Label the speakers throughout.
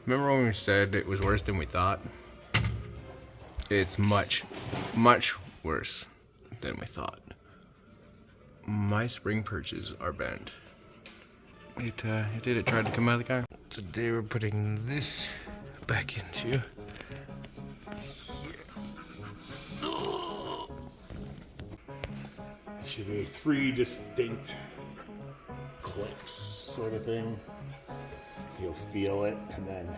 Speaker 1: Remember when we said it was worse than we thought? It's much, much worse than we thought. My spring perches are bent. It tried to come out of the car. Today we're putting this back into.
Speaker 2: Should be 3 distinct clicks, sort of thing. You'll feel it, and then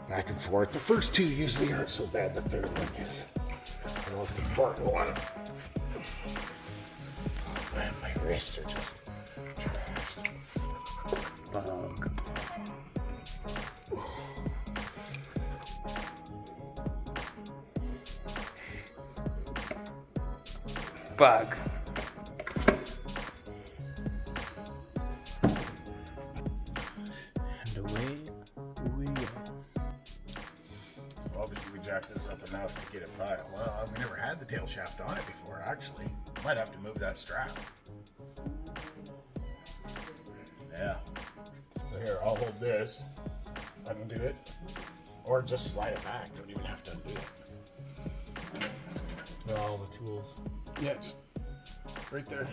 Speaker 2: back and forth. The first 2 usually aren't so bad. The third one is the most important one. Oh man, my wrists are just trashed. Bug.
Speaker 1: Bug.
Speaker 2: And away we go. Obviously, we jacked this up enough to get it by. Well, we never had the tail shaft on it before, actually. Might have to move that strap. Yeah. So here, I'll hold this, undo it, or just slide it back. Don't even have to undo it.
Speaker 3: All the tools.
Speaker 2: Yeah, just right there.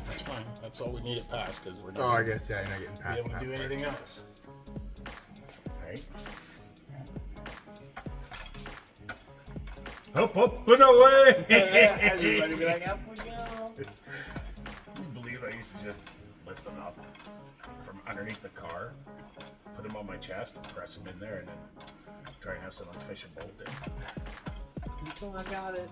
Speaker 2: That's fine. That's all we need it past, because we're not
Speaker 1: Oh, I guess, yeah, you're not getting
Speaker 2: be
Speaker 1: past
Speaker 2: able to
Speaker 1: that
Speaker 2: do
Speaker 1: part.
Speaker 2: anything else. Right? Up, up, and away!
Speaker 1: Everybody be like, up we go.
Speaker 2: Can you believe I used to just lift them up from underneath the car, put them on my chest, and press them in there, and then try and have someone fish a bolt in.
Speaker 1: Oh, I got it.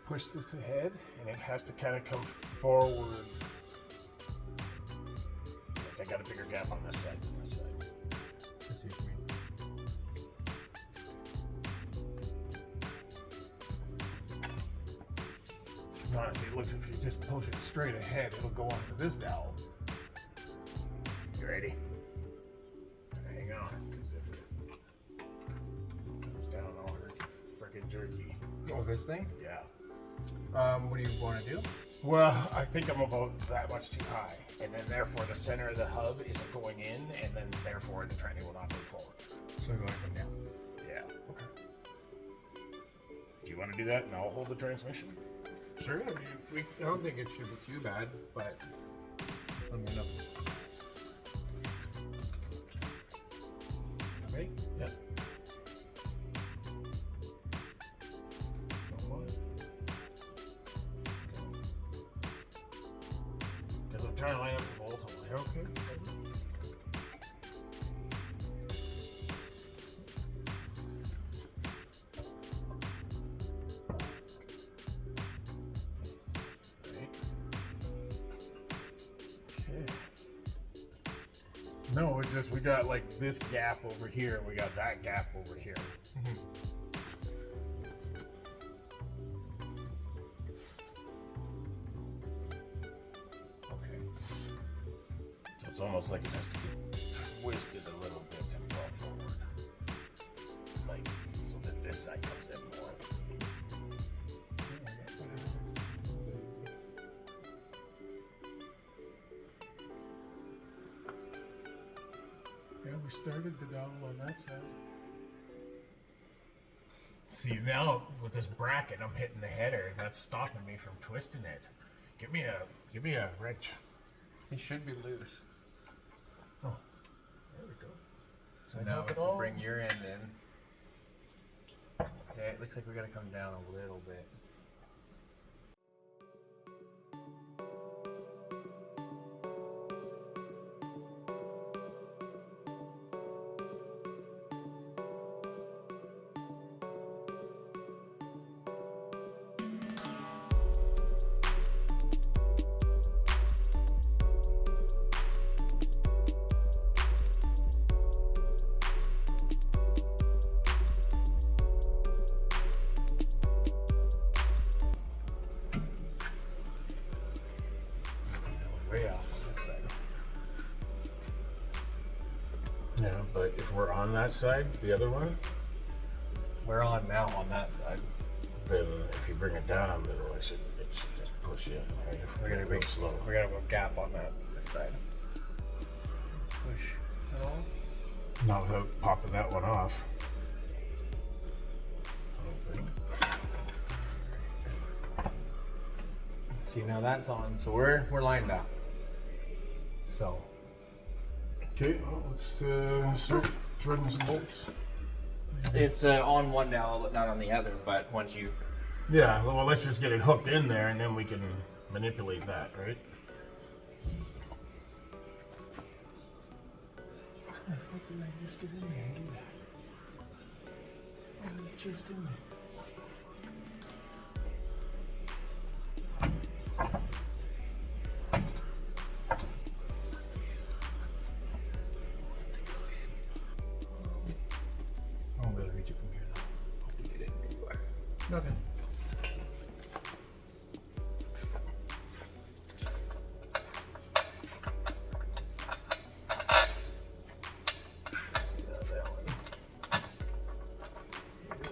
Speaker 2: Push this ahead, and it has to kind of come forward. Like I got a bigger gap on this side than this side.
Speaker 3: I see what you mean.
Speaker 2: Because honestly, it looks if you just push it straight ahead, it'll go onto this dowel. You ready? Hang on, because if it goes down all freaking jerky.
Speaker 1: Oh, this thing?
Speaker 2: Yeah.
Speaker 1: What do you want to do?
Speaker 2: Well, I think I'm about that much too high, and then therefore the center of the hub isn't going in, and then therefore the tranny will not move forward.
Speaker 1: So we're going to come down.
Speaker 2: Yeah.
Speaker 1: Okay.
Speaker 2: Do you want to do that, and I'll hold the transmission?
Speaker 1: Sure. I don't think it should be too bad, but let me know.
Speaker 2: Ready? Yep. Because I'm trying to line up the bolt. I'm like, okay. Right. Okay. No, it's just we got like this gap over here, and we got that gap over here. Okay. So it's almost like it has to be twisted a little bit and brought forward. Like, so that this side comes in more.
Speaker 3: Yeah, we started the dowel on that side.
Speaker 2: See, now with this bracket, I'm hitting the header. That's stopping me from twisting it. Give me a wrench.
Speaker 1: It should be loose.
Speaker 2: Oh, there we go.
Speaker 1: So now if you bring your end in, yeah, it looks like we gotta come down a little bit.
Speaker 2: Yeah, on this side. Yeah, but if we're on that side, the other one,
Speaker 1: We're on now on that side.
Speaker 2: then if you bring it down, then it should just push in. Right?
Speaker 1: We're gonna
Speaker 2: go slow.
Speaker 1: We're gonna have a gap on this side. Push at all.
Speaker 2: Not without popping that one off. I don't think.
Speaker 1: See, now that's on, so we're lined up. So
Speaker 2: Okay, well, let's start threading some bolts.
Speaker 1: it's on one dowel, but not on the other. But once you
Speaker 2: Yeah, well, let's just get it hooked in there, and then we can manipulate that, right?
Speaker 3: How the fuck did I just get in there and do that? I was just in there.
Speaker 1: I won't be able to reach it from here though. Hope you get it anywhere.
Speaker 2: Okay.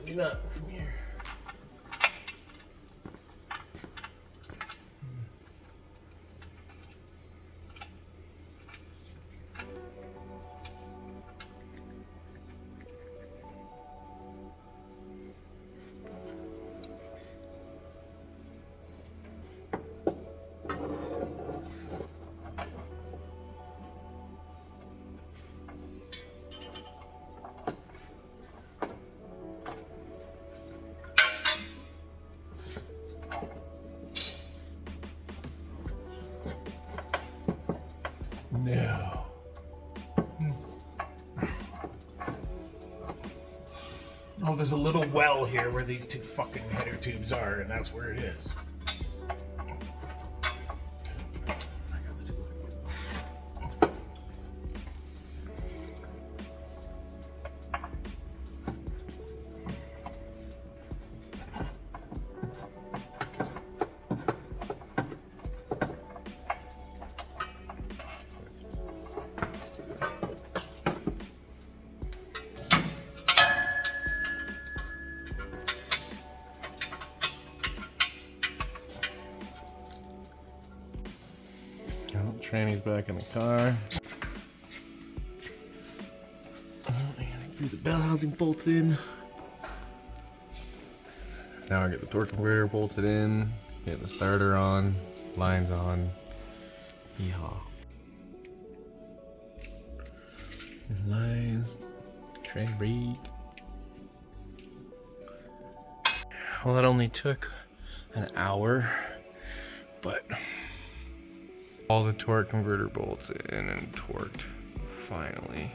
Speaker 1: Maybe not from here.
Speaker 2: No. Oh, there's a little well here where these two fucking header tubes are, and that's where it is.
Speaker 1: Oh, tranny's back in the car. I gotta feed the bell housing bolts in. Now I get the torque converter bolted in, get the starter on, lines on. Yeehaw. Lines, tranny read. Well, that only took an hour, but all the torque converter bolts in and torqued finally.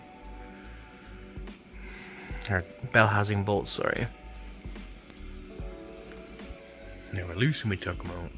Speaker 1: Or bell housing bolts, sorry. They were loose when we took them out.